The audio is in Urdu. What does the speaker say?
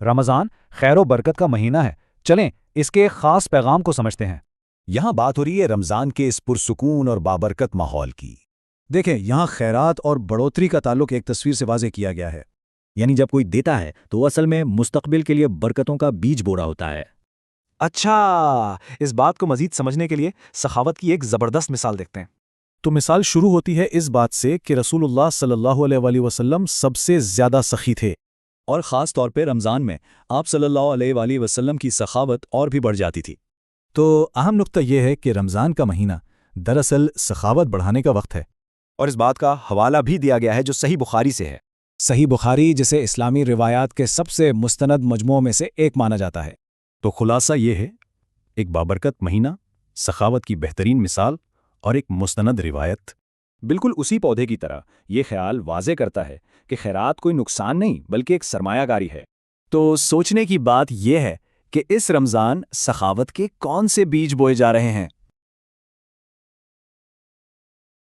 رمضان خیر و برکت کا مہینہ ہے، چلیں اس کے ایک خاص پیغام کو سمجھتے ہیں۔ یہاں بات ہو رہی ہے رمضان کے اس پرسکون اور بابرکت ماحول کی۔ دیکھیں، یہاں خیرات اور بڑھوتری کا تعلق ایک تصویر سے واضح کیا گیا ہے۔ یعنی جب کوئی دیتا ہے تو وہ اصل میں مستقبل کے لیے برکتوں کا بیج بو رہا ہوتا ہے۔ اچھا، اس بات کو مزید سمجھنے کے لیے سخاوت کی ایک زبردست مثال دیکھتے ہیں۔ تو مثال شروع ہوتی ہے اس بات سے کہ رسول اللہ صلی اللہ علیہ وآلہ وسلم سب سے زیادہ سخی تھے، اور خاص طور پہ رمضان میں آپ صلی اللہ علیہ وآلہ وسلم کی سخاوت اور بھی بڑھ جاتی تھی۔ تو اہم نقطہ یہ ہے کہ رمضان کا مہینہ دراصل سخاوت بڑھانے کا وقت ہے۔ اور اس بات کا حوالہ بھی دیا گیا ہے جو صحیح بخاری سے ہے۔ صحیح بخاری جسے اسلامی روایات کے سب سے مستند مجموعوں میں سے ایک مانا جاتا ہے۔ تو خلاصہ یہ ہے، ایک بابرکت مہینہ، سخاوت کی بہترین مثال اور ایک مستند روایت۔ بالکل اسی پودے کی طرح یہ خیال واضح کرتا ہے کہ خیرات کوئی نقصان نہیں بلکہ ایک سرمایہ کاری ہے۔ تو سوچنے کی بات یہ ہے کہ اس رمضان سخاوت کے کون سے بیج بوئے جا رہے ہیں؟